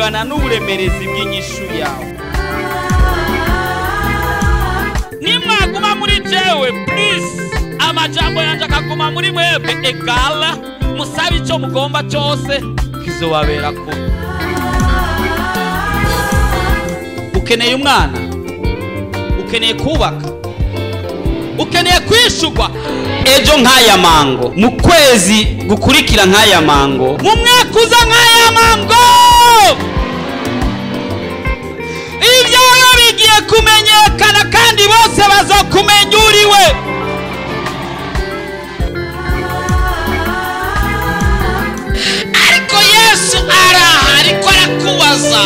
bungana n'uburemerezi bw'inyishu yawe. Nimwaguma muri jewe please, amajambo yanje akaguma muri mwebwe egala, musabe icyo mugomba cyose kizobabera ko. Ukeneye umwana, ukeneye kubaka, ukeneye kwishugwa ejo nk'aya mango, mu kwezi gukurikira nk'aya mango, mu mwaka uza nk'aya mango, ibyawe bigiye kumenyekana kandi bose bazokumenya uriwe. Ariko Yesu araha, ariko arakubaza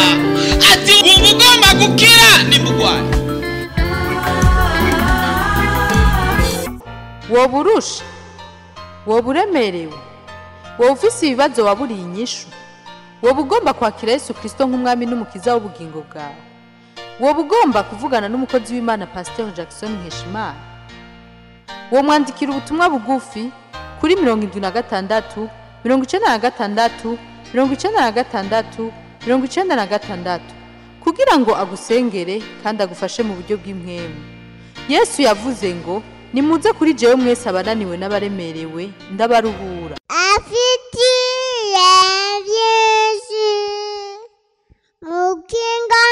ati ubu ugomba gukira nimugwane. woba urusha, woba uremerewe, woba ufise ibibazo waburiye inyishu, woba ugomba kwakira Yesu Kristo nk'umwami n'umukiza w'ubugingo bwawe, woba ugomba kuvugana n'umukozi w'Imana Pastor Jackson Nkeshimana, wo mwandikira ubutumwa bugufi kuri 76 96 96 96 kugira ngo agusengere kandi agufashe mu buryo bw'impwemu. Yesu yavuze ngo nimuze kuri jewe mwese abananiwe n'abaremerewe ndabaruhura. Afitiye Yesu mukinga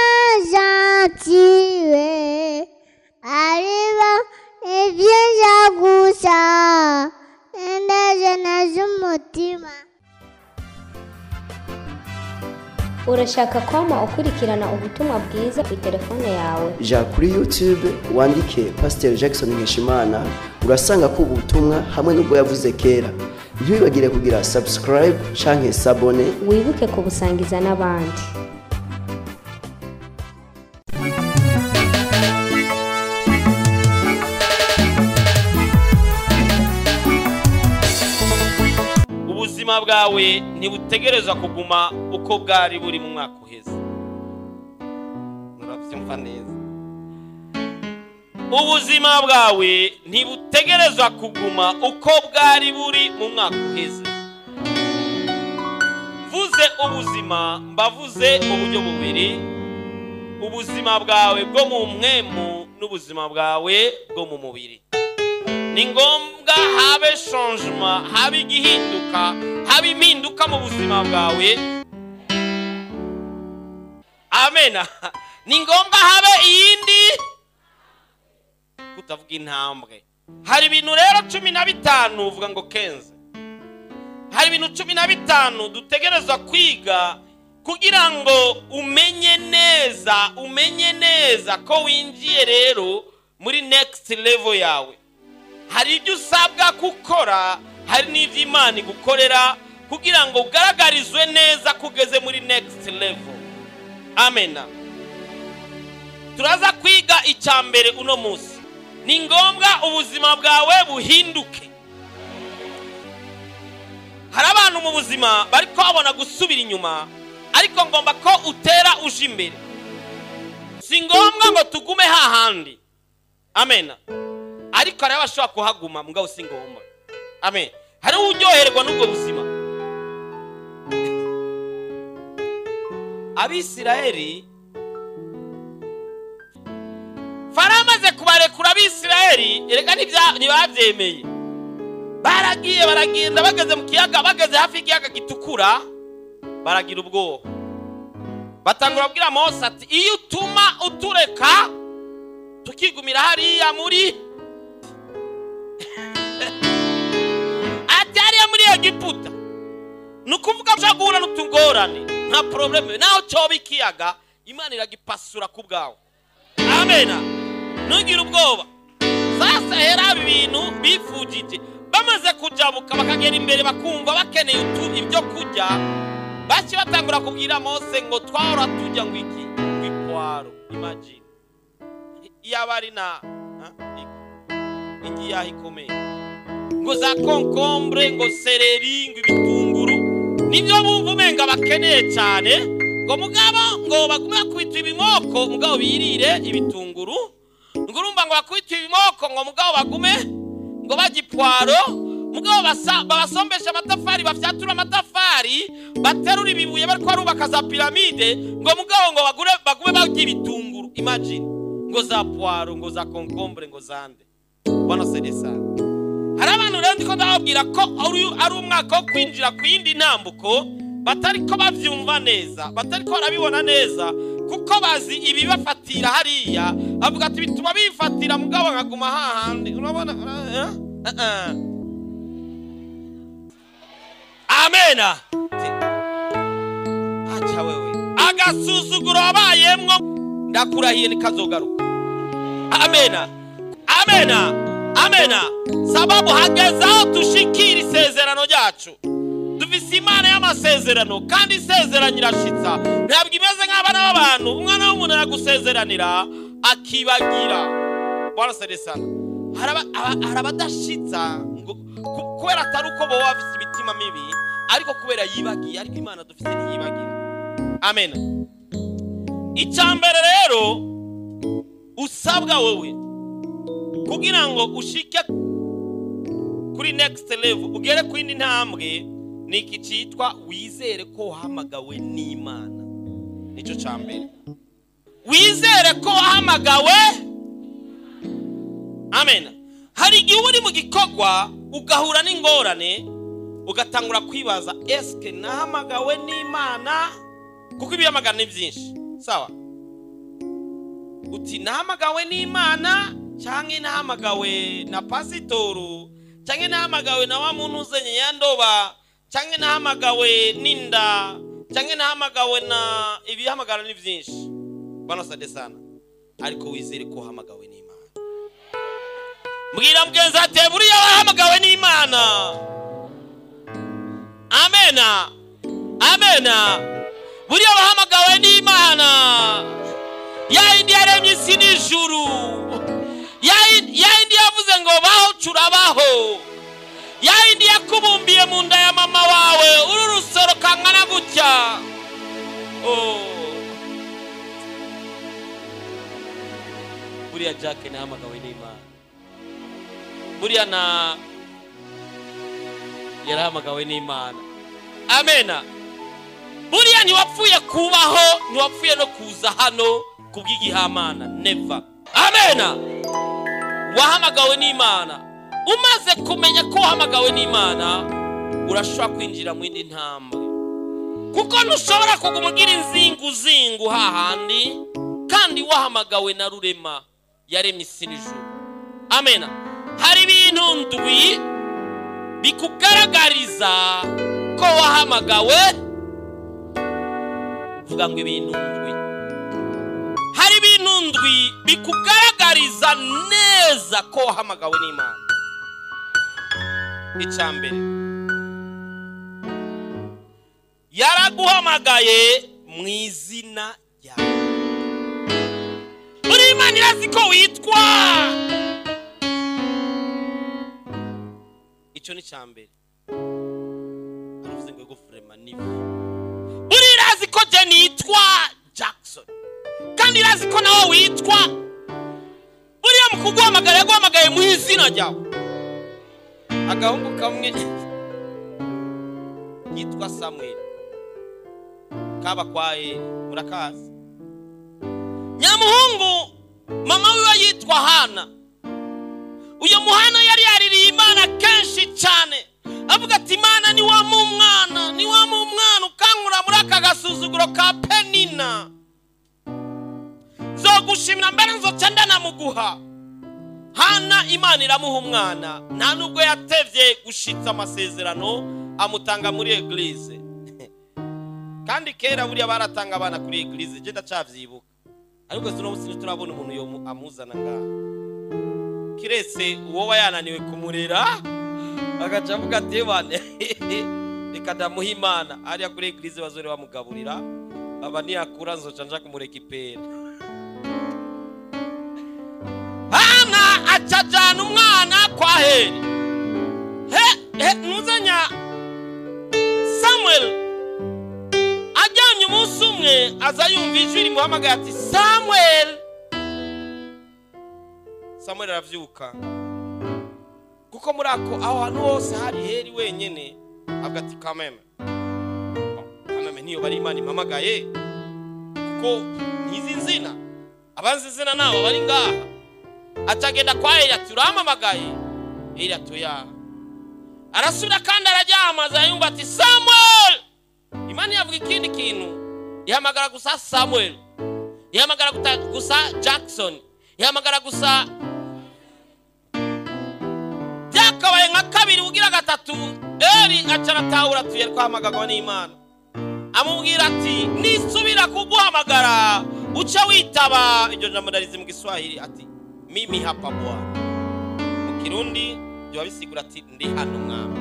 zatiwe ariba ibyiza gusa ndaje z'umutima. Urashaka kwama ukurikirana ubutumwa bwiza ku telefone yawe? Ja kuri YouTube wandike Pastor Jackson Nkeshimana, urasanga ko ubutumwa hamwe n'ubwo yavuze kera. Ntibibagire kugira subscribe canke s'abone, wibuke kubusangiza n'abandi. Ubuzima bwawe ntibutegerezwa kuguma uko bwari buri mu mwaka uheze. Murabyumva neza? Ubuzima bwawe ntibutegerezwa kuguma uko bwari buri mu mwaka uheze. Mvuze ubuzima, mbavuze uburyo bubiri: ubuzima bwawe bwo mu mpwemu n'ubuzima bwawe bwo mu mubiri. Ni ngombwa habe changement, habe igihinduka, habe impinduka mu buzima bwawe. Amen. Ni ngombwa habe iyindi kutavuga intambwe. Hari ibintu rero 15 uvuga ngo 15. Hari ibintu 15 dutegerezwa kwiga kugira ngo umenye neza ko winjiye rero muri next level yawe. Hari ibyo usabwa gukora, hari n'ibyo Imana igukorera kugira ngo ugaragarizwe neza kugeze muri next level. Amen. Turaza kwiga icyambere uno munsi. Ni ngombwa ubuzima bwawe buhinduke. Hari abantu mu buzima bariko babona gusubira inyuma, ariko ngomba ko utera uje imbere. Si ngombwa ngo tugume hahandi. Amen. Ariko hari abashobora kuhaguma mugabo si ngombwa. Amen. Hari uryoherwa n'ubwo buzima. Abisirayeli Farawo amaze kubarekura Abisirayeli, erega ntibabyemeye. Baragiye baragenda bageze mu kiyaga, bageze hafi y'ikiyaga gitukura, baragira ubwoba. Batangura kubwira Mose ati iyo utuma utureka tukigumira hariya muri atariya muri Egiputa, nukuvuga guhura n'utungorane nta probleme, naho cyoba ikiyaga Imana iragipasura ku bwawe. Amen. Ntugire ubwoba. Sasa hera ibintu bifujije, bamaze kujabuka bakagera imbere bakumva bakeneye ibyo kurya, baci batangura kubwira Mose ngo twahora tujya ngo iki kwipwaro. Imagine iyabari na ingi yahikomeye ngo za concombre, ngo seleri, ngo ibitunguru, nibyo bumva umenga bakeneye cyane, ngo mugabo ngo bagume kwita ibimoko mugabo birire ibitunguru, ngo urumva ngo bakwita ibimoko ngo mugabo bagume ngo bagipwaro, mugabo babasombesha amatafari, bafyatura amatafari, baterura ibibuye bariko barubaka za piramide, ngo mugabo ngo bagume bagira ibitunguru. Imagine ngo za poiro, ngo za concombre, ngo zande. Bwana sedesa. Hari abantu rero ndiko ndababwira ko ari umwaka wo kwinjira ku yindi ntambuko, batariko bavyumva neza, batariko barabibona neza, kuko bazi ibi bafatira hariya, avuga ati bituma bifatira mugabo nkaguma hahandi. Urabona? Amena. Acha wewe. Agasuzuguro abayemwo ndakurahiye nikazogaruka. Amena. Amena. Amena. Sababu hageze aho tushikira isezerano ryacu. Dufise Imana y'amasezerano kandi isezerano irashitsa. Ntabwo imeze nk'abana b'abantu, umwana w'umuntu aragusezeranira akibagira. Bwana sedesana. Harabadashitsa ngo kubera atari uko bo bafise imitima mibi, ariko kubera yibagiye, ariko Imana dufise ntiyibagira. Amen. Icyambere rero usabwa wewe kugira ngo ushike kuri next level, ugere ku yindi ntambwe, ni iki cyitwa wizere ko wahamagawe n'Imana. Nicyo cyambere. Wizere ko wahamagawe. Amen. Hari igihe uri mu gikorwa ugahura n'ingorane, ugatangura kwibaza eske nahamagawe n'Imana, kuko ibihamagara ni byinshi. Sawa? Uti nahamagawe n'Imana cyangwa nahamagawe na pasitoro, cyangwa nahamagawe na wa muntu uzenye yandoba, cyangwa nahamagawe n'inda, cyangwa nahamagawe na ibihamagara ni byinshi. Bwana sadesana. Ariko wizere ko wahamagawe n'Imana. Mbwira mugenzi ati buriya wahamagawe n'Imana. Amena. Amena. Buriya wahamagawe n'Imana. Yindi yaremye isi n'ijuru. Yindi yavuze ngo baho curabaho. Yindi yakubumbiye mu nda ya mama wawe uru rusoro kangana gutya. Buriya Jack nahamagawe n'Imana. Buriya na yarahamagawe n'Imana. Amena. Buriya ntiwapfuye kubaho, ntiwapfuye no kuza hano kubw'igihamana. Never. Amena. Wahamagawe n'Imana. Umaze kumenya ko wahamagawe n'Imana, urashobora kwinjira mu yindi ntambwe, kuko ntushobora kugumugira inzingu hahandi kandi wahamagawe na Rurema yaremye isi n'ijuru. Amena. Hari ibintu ndwi bikugaragariza ko wahamagawe. Vuga ngo ibintu ndwi. Hari ibintu ndwi bikugaragariza neza ko wahamagawe n'Imana. Icyambere, yaraguhamagaye mu izina ryawe. Uri Imana irazi ko witwa. Icyo ni cyambere. Aravuze ngo gufrema nivi. Uri irazi ko je nitwa Jackson, kandi irazi ko nawe witwa. Uriya mukuguhamagara yaguhamagaye mu izina ryawe. Agahungu kamwe yitwa Samuel kaba kwaye murakazi. Nyamuhungu mama wiwe yitwa Hana. Uyo muhana yari yaririye Imana kenshi cyane, avuga ati Imana ni wa mu mwana ukankura muri aka gasuzuguro ka Penina. Zogushimira mbere nzoca ndanamuguha. Hana Imana iramuha umwana, nta nubwo yatevye gushitsa amasezerano amutanga muri eglise. Kandi kera buriya baratanga abana kuri eglise, je ndacavyibuka. Ariko zino musi turabona umuntu yo amuzana ngaha. Kiretse uwo wayananiwe kumurera, agaca avuga ati bane reka ndamuha Imana, ariya kuri eglise bazore bamugaburira, aba niyakura nzoca nja kumurekipera. Hana acajana umwana kwa Heli. Nuzanya Samuel ajyanye umunsi umwe, aza yumva ijwi rimuhamagaye ati Samuel. Samuel aravyuka, kuko kuko muri ako aho hantu hose hari heri wenyene avuga ati kameme niyo bari Imana impamagaye kuko ntizi nzina abanzi zina nabo bari ngaha atagenda kwa Eli ati uramamagaye Eli atoya arasubira kandi araryamaza yumva ati Samuel. Imana yavuga ikindi kintu ihamagara gusa Samuel, ihamagara gusa Jackson, ihamagara gusa byakabaye nka kabiri ugira gatatu Eli acaratahura tuye kwamagagwa n'Imana amubwira ati nisubira kuguhamagara uca witaba. Iryo jambo ndarizi mu Giswahili ati mimi hapa Bwana, mu Kirundi byo bisigura ati ndi hano mwami.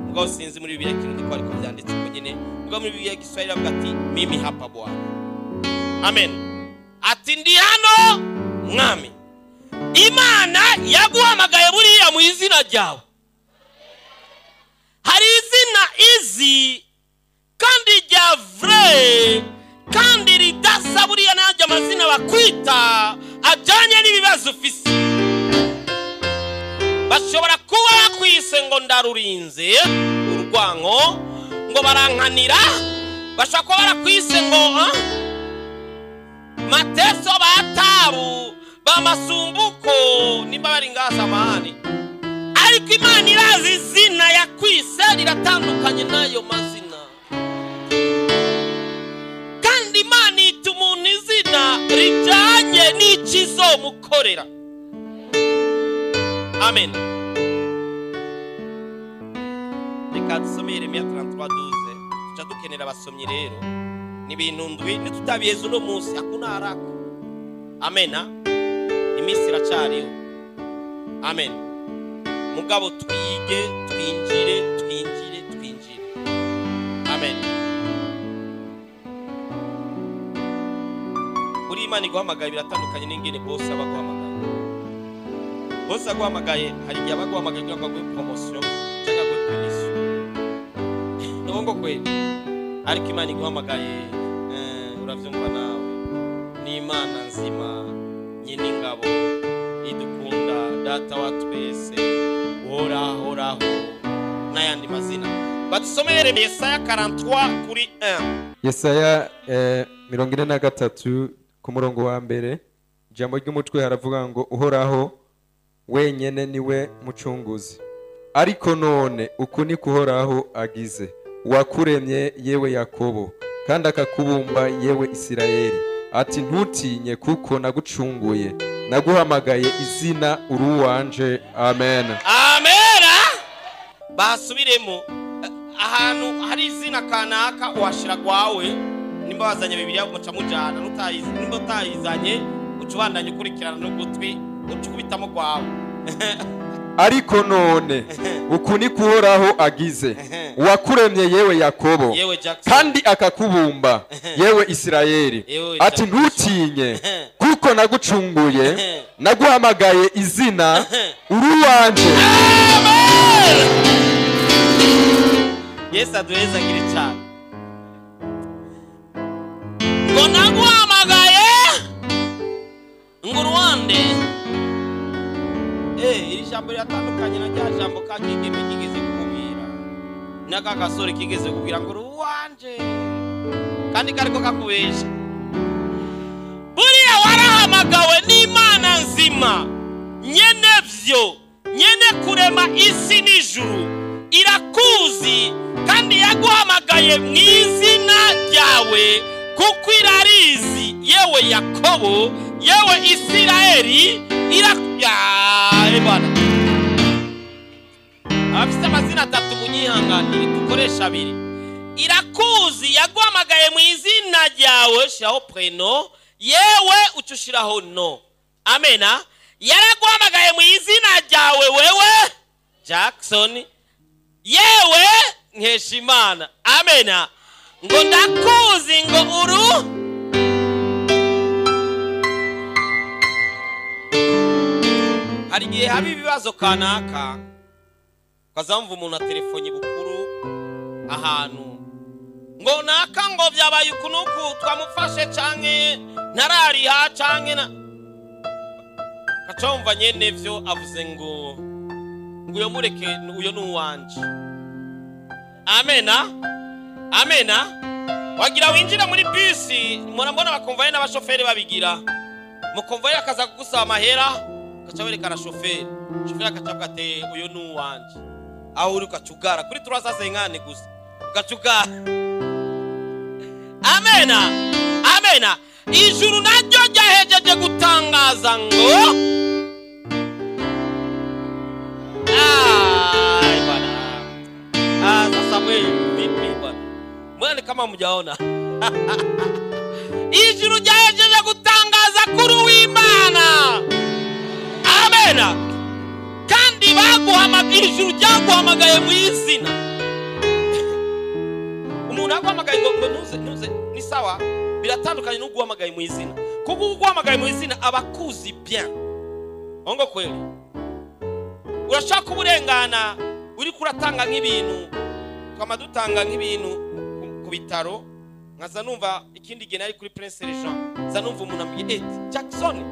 Ubwo sinzi muri Bibiliya Kirundi ko ariko byanditse ko nyene, ubwo muri Bibiliya Giswahili avuga ati mimi hapa Bwana. Amen. Ati ndi hano mwami. Imana yaguhamagaye buriya mu izina ryawe. Hari izina izi kandi rya vrai kandi ridasa buriya najya amazina bakwita ajanye n'ibibazo ufise. Bashobora kuba bakwise ngo ndarurinze urwango, ngo barankanira. Bashobora kuba barakwise ngo mateso batabu bamasumbuko nimba bari ngasa mahani. Ariko Imana irazi izina yakwise riratandukanye nayo mazina. Kandi Imana itumuntu izina rijanye n'ikizo mukorera. Amen. Reka dusome Yeremiya 33:12. Tuca dukenera abasomyi rero. Ni ibintu ndwi nitutabiyeza uno munsi hakuna haraka. Amen. Imisi iracariho. Amen. Mugabo twige twinjire. Amen. Buri Imana iguhamagaye biratandukanye n'ingene bose abaguhamagaye. Bose aguhamagaye hari igihe abaguhamagaye ngo agwe promotion cyangwa agwe punition. Nubwo kweli ariko Imana iguhamagaye uravyumva nawe ni Imana nzima nyine ingabo idukunda data wa twese horaho n'ayandi mazina. Badusomere Yesaya 43 kuri 1. Yesaya 43 ku murongo wa mbere. Ijambo ry'umutwe haravuga ngo uhoraho wenyene niwe mucunguzi. Ariko none uku ni kuhoraho agize, wakuremye yewe Yakobo kandi akakubumba yewe Isirayeli. Ati ntutinye kuko nagucunguye, naguhamagaye izina uruwanje. Amen. Amen. Basubiremo ahantu hari izina kanaka washira gwawe nimba wazanye Bibiliya umuca mujana nutayizi, nimba utayizanye ucubandanye ukurikirana n'ugutwi ucukubitamo gwawe. Ariko none uku ni kuhoraho agize, wakuremye yewe Yakobo kandi akakubumba yewe Isirayeli. Ati ntutinye kuko nagucunguye, naguhamagaye izina uruwanje. Amen. Yesu aduheza ngire cyane. Ngo naguhamagaye nguruwande. Iri jambo riratandukanye na rya jambo kakigeme kigeze kukubwira. Naka gasore kigeze kukubwira ngo uruwanje. Kandi kariko kakubesha. Buriya warahamagawe n'Imana nzima. Nyenevyo, nyene kurema isi n'ijuru. Irakuzi kandi yaguhamagaye mu izina ryawe kuko irarizi yewe Yakobo yewe Isirayeli. Bwana afite amazina atatu munyihanganire dukoresha abiri. Irakuzi yaguhamagaye mu izina ryawe shiraho preno, yewe ucushiraho no. Amena. Yaraguhamagaye mu izina ryawe wewe Jackson, yewe Nkeshimana. Amena. Ngo ndakuzi ngo uru hari igihe haba ibibazo kanaka ukazamva umuntu atelefoni bukuru ahantu ngo naka ngo byabaye ukunuku twamufashe canke ntarariha canke na kacomva nyene vyo avuze ngo uyo mureke uyo nuwanje. Amena. Amena. Wagira winjira muri bisi murambona bakonvaye n'abashoferi babigira. Mukonvaye akaza kugusaba amahera kaca werekana shoferi. Shoferi akacavuga ati uyo nuwanje. Aho uri ukacugara kuri 350 gusa. Ukacugara. Amena. Amena. Ijuru naryo ryahejeje gutangaza ngo sasa vipi bwana? Mbona kama mjaona? Ijuru ryahejeje gutangaza kuri w'Imana. Amena. Kandi baguhamagaye, ijuru ryaguhamagaye mu izina. Umuntu aguhamagaye ngo ntuze ni sawa, biratandukanye no guhamagaye mu izina. Kuko guhamagaye mu izina abakuzi bien. Ongo kweli. Urashaka uburengana uri kuratanga nk'ibintu twama dutanga nk'ibintu ku bitaro nkaza numva ikindi gihe nari kuri Prince Jean za numva umuntu ambiye Jackson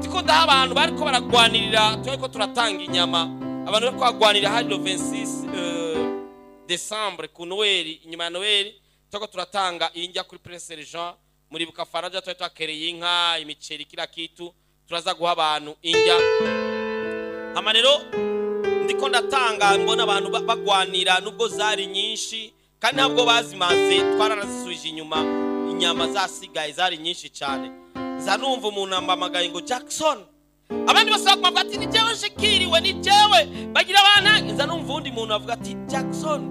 tiko da abantu bariko baragwanirira tweko turatanga inyama abantu bariko bagwanirira hari 26 Decembre ku Noel inyuma ya Noel tweko turatanga injya kuri Prince Jean muri bukafaraja twakereye inka imiceri kila kitu turaza guha abantu injya amanero ndiko ndatanga mbona abantu bagwanira nubwo zari nyinshi kandi ntabwo bazimaze twaranazisubije inyuma inyama zasigaye zari nyinshi cyane zanumva umuntu ambamagaye ngo Jackson abandi basaba ko ati ni jewe nshikiriwe ni jewe bagira abana zanumva undi muntu avuga ati Jackson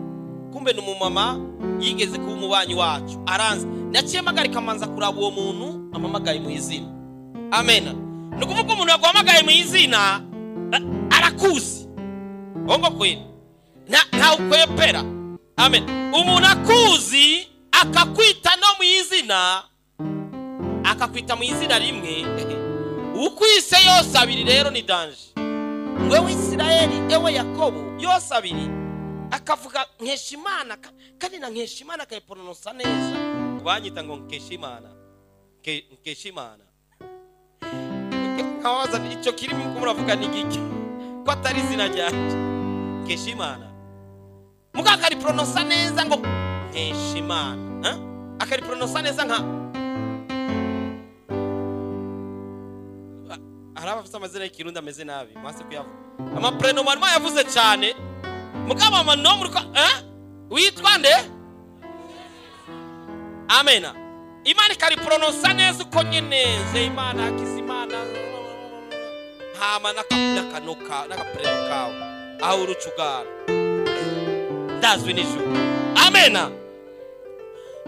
kumbe n'umumama yigeze ku mubanyi wacu aranze naciye magarika manza kuraba uwo muntu amamagaye mu izina. Amen. Nukuvuga umuntu yaguhamagaye mu izina arakuzi. Ongo kweli. Nta ukwepera. Amen. Umuntu akuzi akakwita no mu izina akakwita mu izina rimwe ukwise yose abiri rero ni danger. Wewe Isiraeli ewe Yakobo yose abiri akavuga Nkeshimana kandi na Nkeshimana kayipronounsa neza. Banyita ngo Nkeshimana. Nkeshimana. Kawaza ico kirimo kumuravuga ni giki ko atari izina ryanje Nkeshimana muga kari pronounsa neza ngo Nkeshimana akari pronounsa neza nka araba afite amazina y'ikirundi ameze nabi mwase kuyavuga ama prenom yavuze cyane muga mama no muri witwa nde. Amena. Imana kari pronounsa neza uko nyene Imana Akizimana hama nakanoka nakapreno kawo aho urucugara ndazwe n'ijuru. Amena.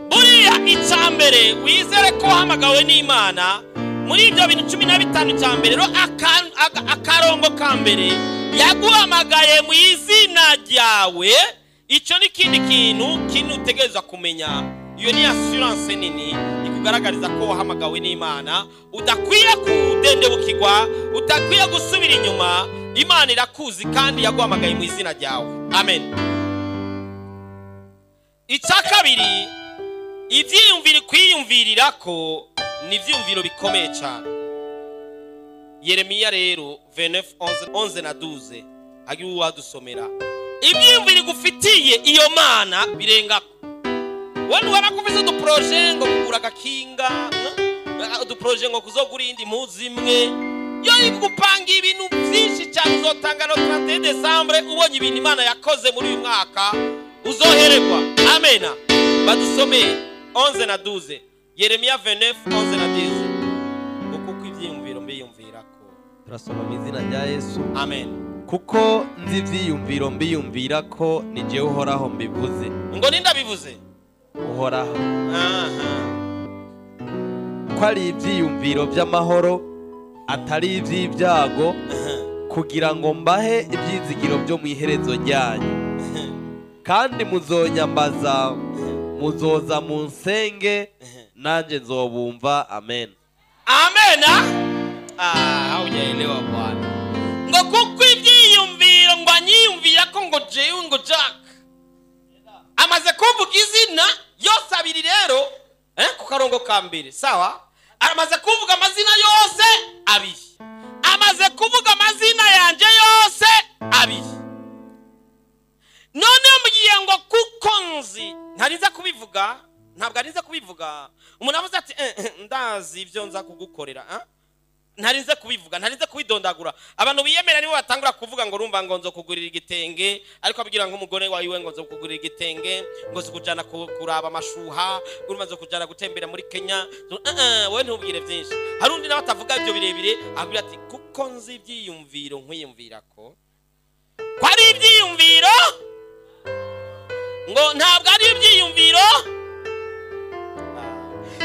Buriya icambere wizere ko hamagawe n'Imana muri ibyo bintu 15 cyambere ro akarongo kambere yaguhamagaye mu izina ryawe. Ico ni kindi kintu utegereza kumenya. Iyo ni assurance nini ikugaragariza ko wahamagawe n'Imana udakwiye kudendebukirwa udakwiye gusubira inyuma. Imana irakuzi kandi yaguhamagaye mu izina ryawe. Amen. Icyakabiri ivyiyumviro kwiyumvirira ko ni vyumviro bikomeye cyane. Yeremiya rero 29:11 na 12 agiye wadusomera ivyiyumviro gufitiye iyo Mana birengako. Wanu wabakufise du projet ngo kugura gakinga du projet ngo kuzogura indi muzi imwe yo igupanga ibintu byinshi cyane uzotanga no 31 Decembre ubonye ibintu Imana yakoze muri uyu mwaka uzohererwa. Amena. Badusomeye 11 na 12 Yeremiya 29:11 na 12 kuko ivyiyumviro mbiyumvirako turasoma mu izina rya Yesu. Amen. Kuko nzi ivyiyumviro mbiyumvirako ni jewe uhoraho mbivuze. Ngo ninda bivuze uhoraho ko ari ibyiyumviro by'amahoro atari iby'ibyago kugira ngo mbahe ibyizigiro byo mu iherezo ryanyu kandi muzonyambaza muzoza mu nsenge nanjye nzobumva. Amen. Amena. Haujaelewa Bwana. Ngo kuko ibyiyumviro ngo anyiyumvira ko ngo jewe ngo Jack amaze kuvuga izina yose abiri rero ku karongo kambere sawa. Amaze kuvuga amazina yose abiri amaze kuvuga amazina yanje yose abiri. None mugiye ngo kuko nzi ntariza kubivuga, ntabwo ariza kubivuga. Umuntu avuze ati ndazi ibyo nza kugukorera, ntarize kubivuga, ntarize kubidondagura. Abantu biyemera nibo batangura kuvuga ngo rumva ngo nzo kugurira igitenge, ariko abwira ngo umugore wawe ngo nzo kugurira igitenge, ngo zikujana kuraba amashuha, urumva nzo kujana gutembera muri Kenya. Wowe ntubwire byinshi. Hari undi nawe atavuga ibyo birebire, abwira ati kuko nzi ibyiyumviro nkwiyumvira ko ari ibyiyumviro, ngo ntabwo ari ibyiyumviro,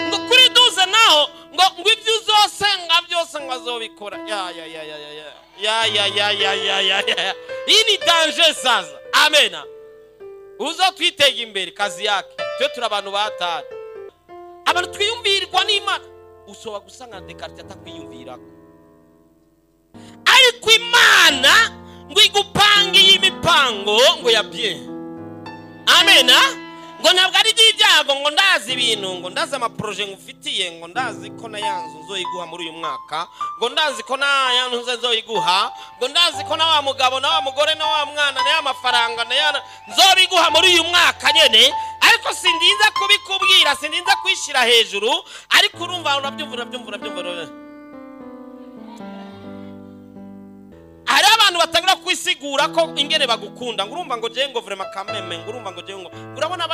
ngo kuri duze naho ngo ibyo uzosenga byose ngo azobikora. Iyi ni danger sasa. Amena. Uzotwitega imbere kazi yake. Twe turi abantu batari. Abantu twiyumvirwa n'Imana. Usoba gusanga Descartes atakwiyumvirako. Ariko Imana ngo igupangiye imipango ngo ya bien. Amena. Ngo ntabwo ari ibyago ngo ndazi ibintu, ngo ndazi amaproje ngufitiye, ngo ndazi ko na yanzu nzoyiguha muri uyu mwaka, ngo ndazi ko na yanzu nzoyiguha, ngo ndazi ko na wa mugabo na wa mugore na wa mwana na ya mafaranga na ya nzobiguha muri uyu mwaka nyene. Ariko sindinza kubikubwira, sindinza kwishira hejuru, ariko urumva urabyumva. Hari abantu batangira kwisigura ko ingene bagukunda, ngo urumva ngo je ngo vraiment kameme, ngo urumva ngo je ngo urabona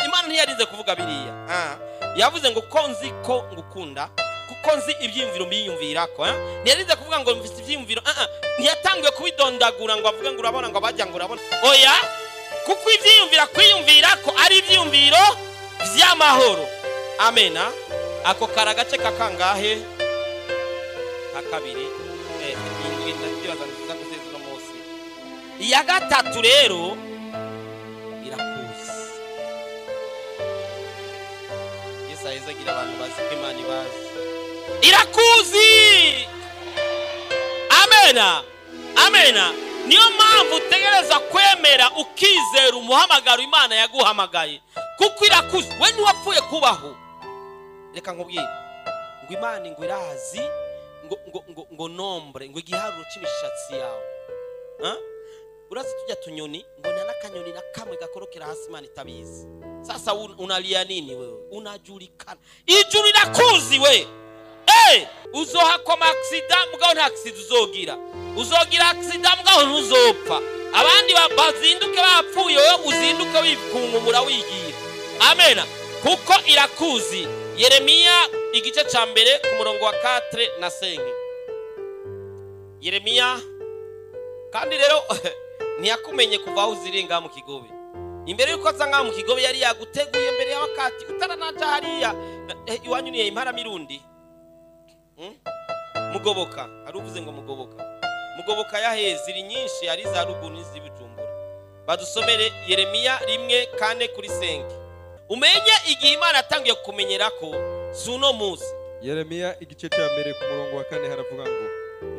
Imana ntiyarize kuvuga biriya. Yavuze ngo konzi ko ngukunda, kuko nzi ibyiyumviro mbiyumvirako. Ntiyarize kuvuga ngo mfite ibyiyumviro, ntiyatangiye kubidondagura ngo avuge ngo urabona ngo bajya ngo urabona. Oya, kuko ibyiyumvira kwiyumvirako ari ibyiyumviro by'amahoro. Amena. Ako karagace kakangahe akabiri iya gatatu rero irakuzi. Yesu aheza agira abantu bazi ko Imana ibazi. Irakuzi. Amena. Amena. Niyo mpamvu utegereza kwemera ukizera umuhamagaro Imana yaguhamagaye, kuko irakuzi. We ntiwapfuye kubaho. Reka nkubwire ngo Imana ngo irazi ngo nombre, ngo igiharuro cy'imishatsi yawe. Urazi tujya tunyoni ngo nana kanyoni na kamwe gakorokera hasi Imana itabizi. Sasa unalia nini wewe? Unajulikana. Ijuru irakuzi we. Uzohakoma accident mugabo nta accident uzogira. Uzogira accident mugabo ntuzopfa. Abandi bazinduke bapfuye, wowe uzinduke wikungumura wigira. Amena. Kuko irakuzi. Yeremiya igice ca mbere ku murongo wa 4 na 5. Yeremiya kandi rero ntiyakumenye kuva aho uzirenga mu Kigobe. Imbere yuko aza ngaho mu Kigobe yari yaguteguye mbere y'abakati utaranaja hariya iwanyu ni impara mirundi. Mugoboka, aruvuze ngo mugoboka yaheze iri nyinshi ari za ruguru n'iz'ibijumbura. Badusomere Yeremiya 1:4-5. Umenye igihe Imana atangiye kumenyera ko suno muzi. Yeremiya igice cya mbere ku murongo wa 4 haravuga ngo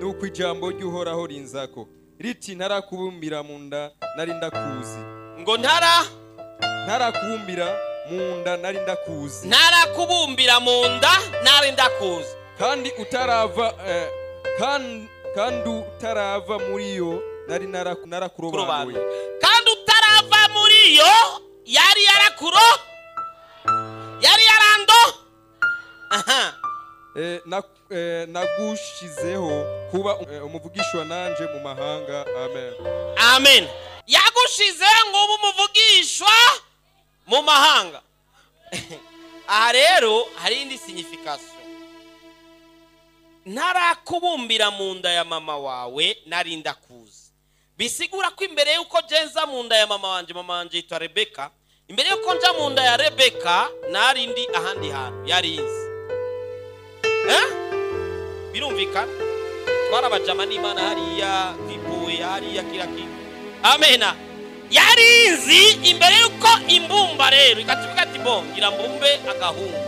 nuko ijambo ry'Uhoraho rinzako riti ntarakubumbira mu nda nari ndakuzi. Ngo ntarakubumbira mu nda nari ndakuzi. Ntarakubumbira mu nda nari ndakuzi. Kandi utarava muri yo nari narakurobanuye. Kandi utarava muri yo yari yarando. Nagushizeho kuba umuvugishwa nanje mu mahanga. Amen. Amen. Yagushize ngo ube umuvugishwa mu mahanga. Aha rero hari indi signification. Ntarakubumbira mu nda ya mama wawe nari ndakuzi. Bisigura ko imbere yuko jenza mu nda ya mama wanje yitwa Rebeka, imbere yuko nja mu nda ya Rebeka nari ndi ahandi hantu yari izi. Birumvikana twarabajama n'Imana hariya kipuye hariya kila kintu. Amena. Yari izi imbere yuko imbumba rero ikatuvuga ati ngira mbumbe agahungu.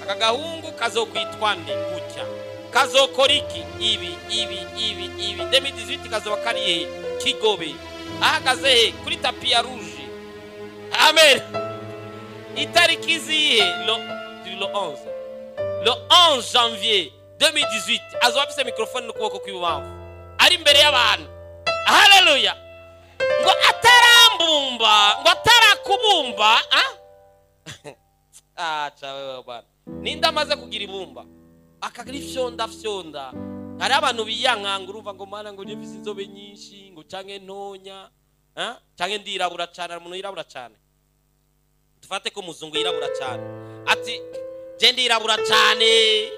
Akagahungu kazokwitwa nde gutya. Kazokora iki? Ibi 2018 kazoba kariye Kigobe. Ahagaze he kuri tapi ya rouge. Amen. Itariki zihe le 11 janvier 2018 azoba afise microphone n'ukuboko kw'ibubamfu ari imbere y'abantu haleluya, ngo atarambumba, ngo atarakubumba. Acha wewe bwana, ninda amaze kugira ibumba akagira ifyonda, hari abantu biyankanga, urumva ngo mana ngo nifise inzobe nyinshi, ngo canke ntonya, canke ndirabura cyane. Umuntu yirabura cyane, tufate ko muzungu yirabura cyane, ati je ndirabura cyane,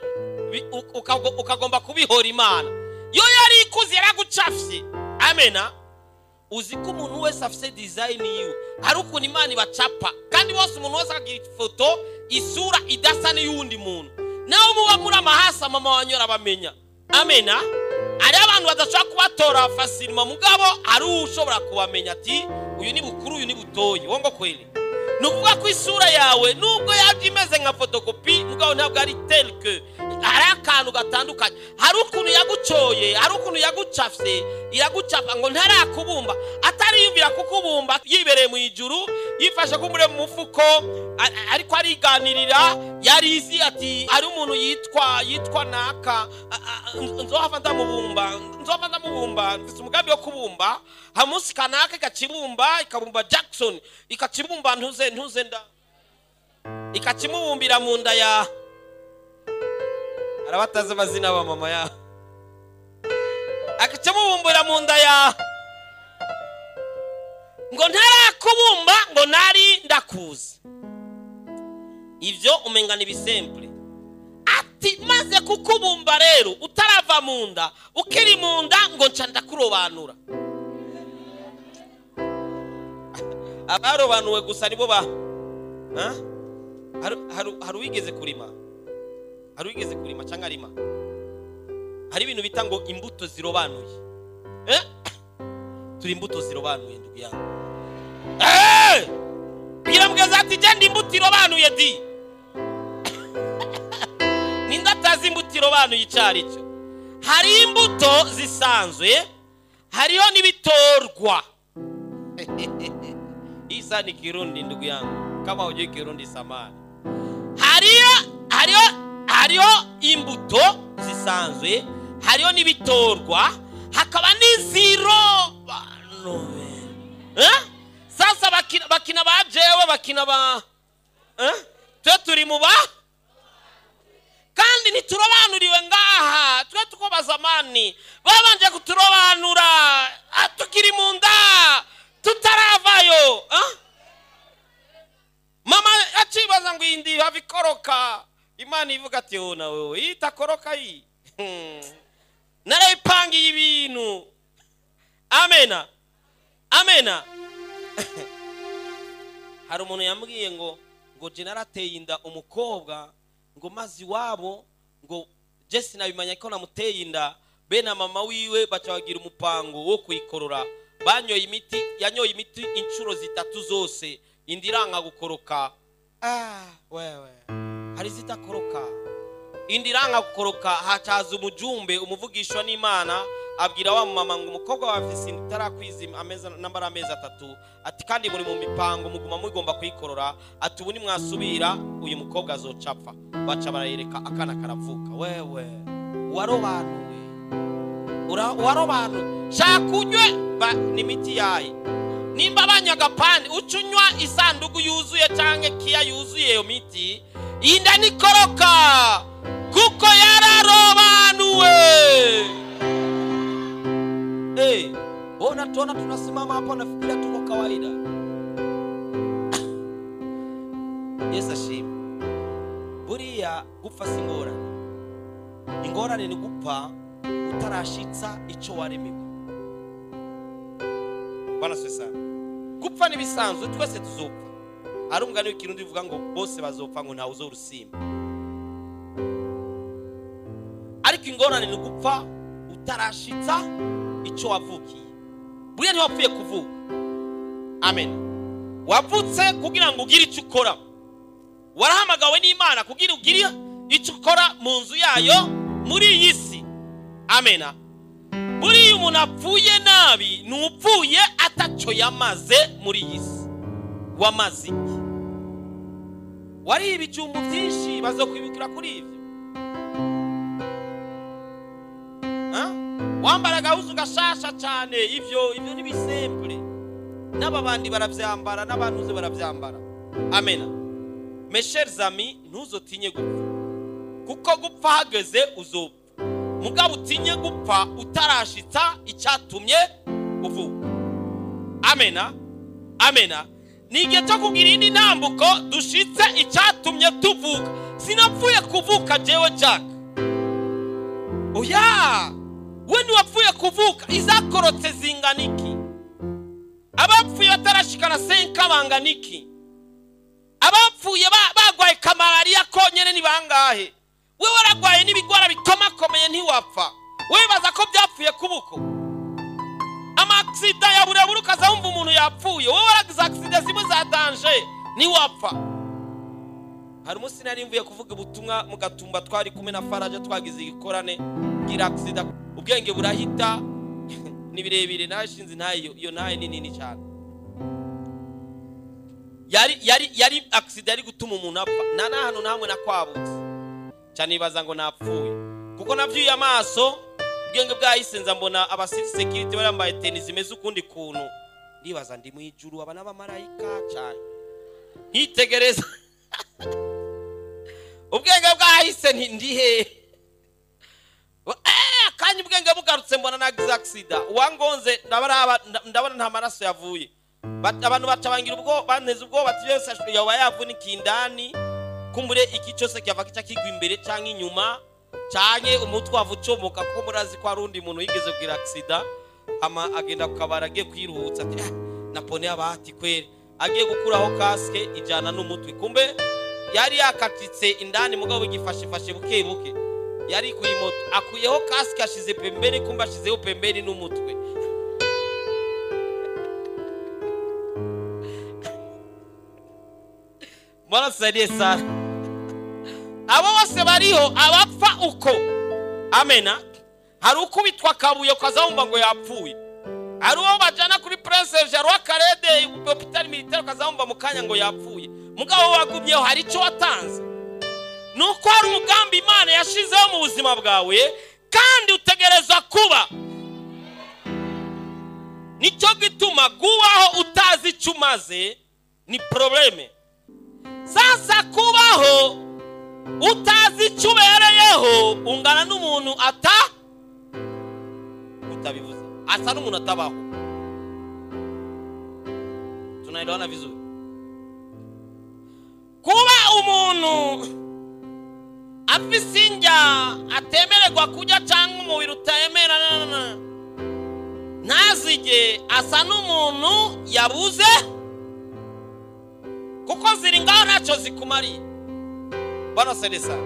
ukagomba kubihora Imana. Yo yari ikuzi yaragucafye. Amena. Uzi ko umuntu wese afise design yiwe, hari ukuntu Imana ibacapa, kandi bose umuntu wese agira ifoto isura idasa n'iyundi muntu. Nawe muba muri amahasa mama wanyora bamenya. Amena. Ari abantu badashaka kubatora facilement, mugabo ari ushobora kubamenya ati uyu ni bukuru, uyu ni butoyi. Wongo kweli. Nukuvuga ko isura yawe nubwo yaje imeze nka photocopy, mugabo ntabwo ari tel que hari akantu gatandukanye. Hari ukuntu yagucoye, hari ukuntu yagucafye, iragucapa ngo ntarakubumba, atari yumvira kukubumba yibereye mu ijuru, yifashe kumure mu mufuko, ariko ariganirira, yarizi ati hari umuntu yitwa naka, nzohava ndamubumba, mfite umugambi wo kubumba. Hamusi kanaka ikacibumba, ikabumba Jackson, ikacibumba ntuze nda, ikacimubumbira mu nda ya, arabataze amazina ba mama ya, akacimubumbira mu nda ya, ngo ntarakubumba, ngo nari ndakuzi. Ivyo umenga ni bisemple. Ati maze kukubumba rero utarava mu nda, ukiri mu nda, ngo nca ndakurobanura. Abarobanuwe gusa nibo ba hari wigeze kurima, cyangwa arima. Hari ibintu bita ngo imbuto zirobanuye. Turi imbuto zirobanuye ndugu yangu. Biramugeza ati je ndi imbuto irobanuye di. Ninda tazi imbuto irobanuye icari cyo. Hari imbuto zisanzwe, hariho nibitorwa. Isa ni Kirundi ndugu yangu, kama hujui Kirundi samani. Hariho imbuto zisanzwe, hariho nibitorwa, hakaba n'izirobanuye. Sasa bakina bajewe, bakina ba twe turi mu ba, kandi niturobanuriwe ngaha. Twe tukoba zamani babanje kuturobanura atukiri mu nda tutaravayo. Mama acibaza ngo indi havikoroka, Imana ivuga ati ona wewe itakoroka yi. Narayipangiye ibintu. Amena. Hari umuntu yambwiye ngo je narateye inda umukobwa, ngo mazi wabo, ngo Jesse nabimanya ko namuteye inda, bena mama wiwe baca bagira umupango wo kuyikorora. Yanyoye imiti inshuro 3 zose, indiranga gukoroka. Wewe hari zitakoroka, indiranga gukoroka. Hacaza umujumbe umuvugishwa n'Imana, abwira wa mama ngo umukobwa wafise tarakwiza ameza nambara ameza 3, ati kandi muri mu mipango muguma mugomba kuyikorora, ati ubu ni mwasubira uyu mukobwa azocapfa. Baca barayereka akana karavuka. Wewe warobantu shakunywe ni miti yayi. Nimba banyagapandi ucunywa isanduku yuzuye canke kiya yuzuye yo miti, inda nikoroka kuko yararobanuwe. Bona tuona tunasimama hapo nafikiria tuko kawaida. Yesu ashimwe. Buriya gupfa singora. Ingorane ni gupfa utarashitsa ico waremewe. Bana sesa. Gupfa nibisanzwe twese tuzopfa. Ari umugani w'ikirundi bivuga ngo bose bazopfa ngo ntawe uzorusimba. Ariko ingorane ni gupfa utarashitsa ico wavukiye. Buriya ntiwapfuye kuvuka. Amen. Wavutse kugira ngo ugire icyo ukora. Warahamagawe n'Imana kugira ugire icyo ukora mu nzu yayo muri iyi si. Amen. Buriya umuntu apfuye nabi n'upfuye ataco yamaze muri iyi si. Wamaze iki? Wari ibijumbu byinshi bazokwibukira kuri ivyo. wambara agahuzu gashasha cyane, ibyo ni bisemple, n'ababandi baravyambara, n'abantuze baravyambara. Amena. Mes chers amis, ntuzotinye gupfa, kuko gupfa hageze uzopfa. Mugabo utinye gupfa utarashitsa icyatumye uvuka. Amena. Amena. N'igihe cyo kugira indi ntambuko dushitse icyatumye tuvuka. Sinapfuye kuvuka jewe Jack. Oya, we niwapfuye kuvuka izakorotse zinganiki. Abapfuye batarashikana senka banganiki. Abapfuye bagwaye kamararia konyene ni bangahe? We waragwaye n'ibigwara bikomakomeye ntiwapfa. We baza ko byapfuye kubuko. Amaksida ya buraburu kazumva umuntu yapfuye. We waragize aksida zimwe za danger ntiwapfa. Hari umunsi nari mvuye kuvuga ubutumwa mu Gatumba, twari kumwe na Faraja, twagize igikorane gira aksida, ubwenge burahita ni birebire, nashinze ntayo, iyo ntaye ni nini cyane. Yari aksida yari gutuma umuntu apfa. Na hano namwe nakwabutse cyane, ibaza ngo napfuye kuko navyuye amaso, ubwenge bwahisenza mbona abasiti security barambaye tennis zimeze ukundi kuntu, ndibaza ndi mu ijuru aba n'abamarayika cyane, nkitegereza ubwenge bwahise ndihe akanya ubwenge bugarutse mbona nagize aksida, uwangonze ndabona nta maraso yavuye. Abantu bacabangira ubwo baneze ubwo batiyese yawa yavunika indani, kumbure iki cyose cyava kica kigwa imbere cyangwa inyuma, cyane umutwe wavucomoka, kuko murazi ko arundi muntu yigeze kugira aksida ama agenda kukabara agiye kwiruhutsa ati napone abati kwere, agiye gukuraho kaske ijana n'umutwe, kumbe yari yakatitse indani, mugabo igifashe buke buke, yari ku imoto akuyeho kaske ashize pembeni, kumbe ashizeho pembeni n'umutwe. Bwana saidie sana. Abo bose bariho abapfa uko. Amena. Hari ukubitwa kabuye kazumva ngo yapfuye. Hari uwo bajana kuri Prince Jean Karede hospital militaire kazumva mukanya ngo yapfuye. Mugabo wagumyeho hari icyo watanze. Nuko hari umugambi Imana yashizeho mu buzima bwawe, kandi utegereza kuba. Nicyo gituma guwaho utazi icyo umaze ni probleme. Sasa kubaho utazi icyo ubereyeho ungana n'umuntu utabivuze, asa n'umuntu atabaho. Tunaelewana vizuri? Kuba umuntu afise injya atemererwa kujya cyangwa umubiri utemera ntazige, asa n'umuntu yabuze, kuko ziri ngaho ntacyo zikumariye. Bwana Selesa,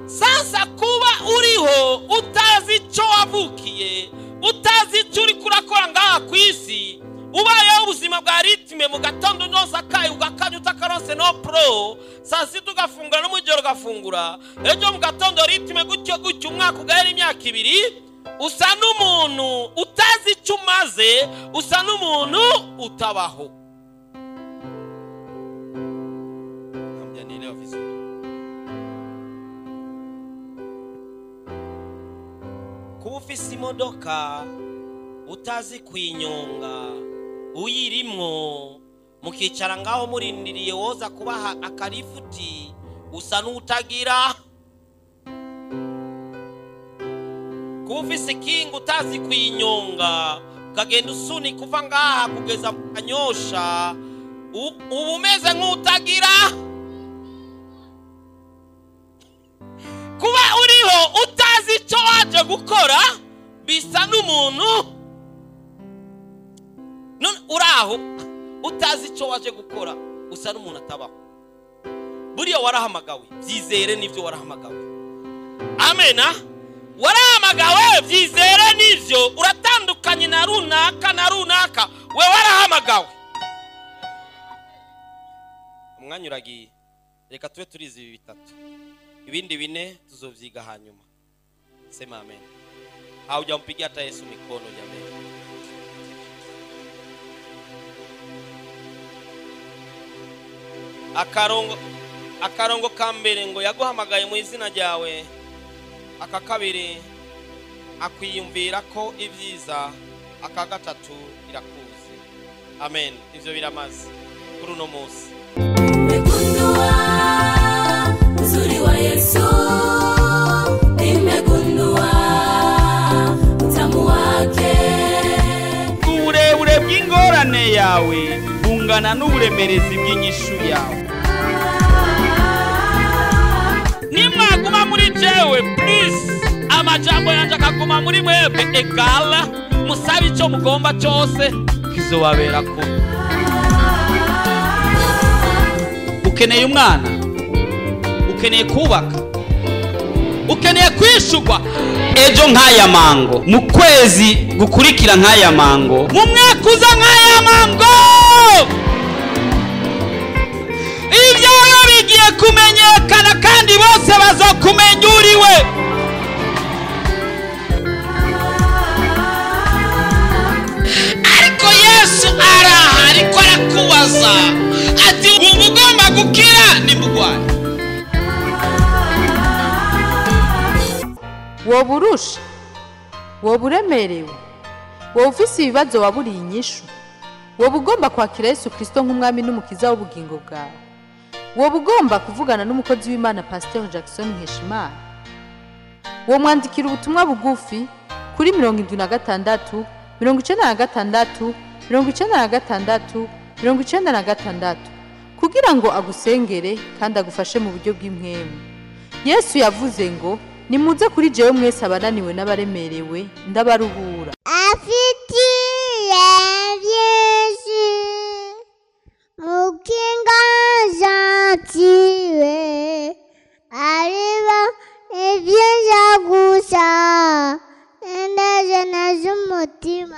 sasa kuba uriho utazi icyo wavukiye, utazi icyo uri kurakora ngaha ku isi, ubayeho ubuzima bwa ritme, mu gatondo noza kayi ugakanya utakaronse no pro, saa sita ugafungura no mu joro ugafungura, ejo mu gatondo ritme gutyo umwaka ugahera imyaka 2, usa n'umuntu utazi icyo umaze, usa n'umuntu utabaho. Kuba ufise imodoka utazi kwinyonga, uyirimwo mukicara ngaho murindiriye woza kubaha akarifuti, usa n'utagira. Kuba ufise kinga utazi kwinyonga, ukagenda usuni kuva ngaha kugeza mu Kanyosha, uba umeze nk'utagira. Kuba uriho utazi icyo waje gukora, bisa n'umuntu uraho utazi icyo waje gukora, usa n'umuntu atabaho. Buriya warahamagawe, byizere n'ibyo warahamagawe. Amena. Warahamagawe, byizere n'ibyo, uratandukanye na runaka, we warahamagawe. Umwanya uragiye, reka tube turizi ibi bitatu, ibindi 4 tuzovyiga hanyuma. Sema amen. Haujampigia hata Yesu mikono jamani. Akarongo kambere ngo yaguhamagaye mu izina ryawe. Akakabiri akwiyumvira ko ibyiza, aka gatatu irakuzi. Amen. Ivyo biramaze kuri uno munsi. Nimegundua uzuri wa Yesu, nimegundua utamu wake. Uburebure bw'ingorane yawe bungana n'uburemerezi bw'inyishu yawe. Nimwaguma muri jewe, please, amajambo yanje akaguma muri mwebwe, egala musabe icyo mugomba cyose kizobabera ko. Ukeneye umwana, ukeneye kubaka, ukeneye kwishugwa ejo nk'aya mango, mu kwezi gukurikira nk'aya mango, mu mwaka uza nk'aya mango, ibyawe bigiye kumenyekana kandi bose bazokumenya uriwe. Ariko Yesu araha, ariko arakubaza ati ubu ugomba gukira nimugwane. woba urusha, woba uremerewe, woba ufise ibibazo waburiye inyishu, woba ugomba kwakira Yesu Kristo nk'umwami n'umukiza w'ubugingo bwawe, woba ugomba kuvugana n'umukozi w'Imana Pasteur Jackson Nkeshimana, wo mwandikira ubutumwa bugufi kuri 76 96 96 96 kugira ngo agusengere kandi agufashe mu buryo bw'impwemu. Yesu yavuze ngo nimuze kuri jewe mwese abananiwe n'abaremerewe ndabaruhura. Afitiye byinshi mu kiganza cyiwe, areba ibyinshi gusa indazana z'umutima.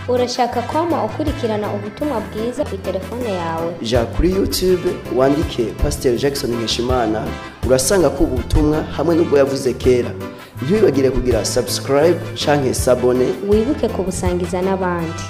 Urashaka kwama ukurikirana ubutumwa bwiza ku telefone yawe? ja kuri YouTube wandike Pasteur Jackson Nkeshimana, urasanga ko ubutumwa hamwe n'ubwo yavuze kera. Ntiwibagire kugira subscribe canke sabone, Wibuke kubusangiza n'abandi.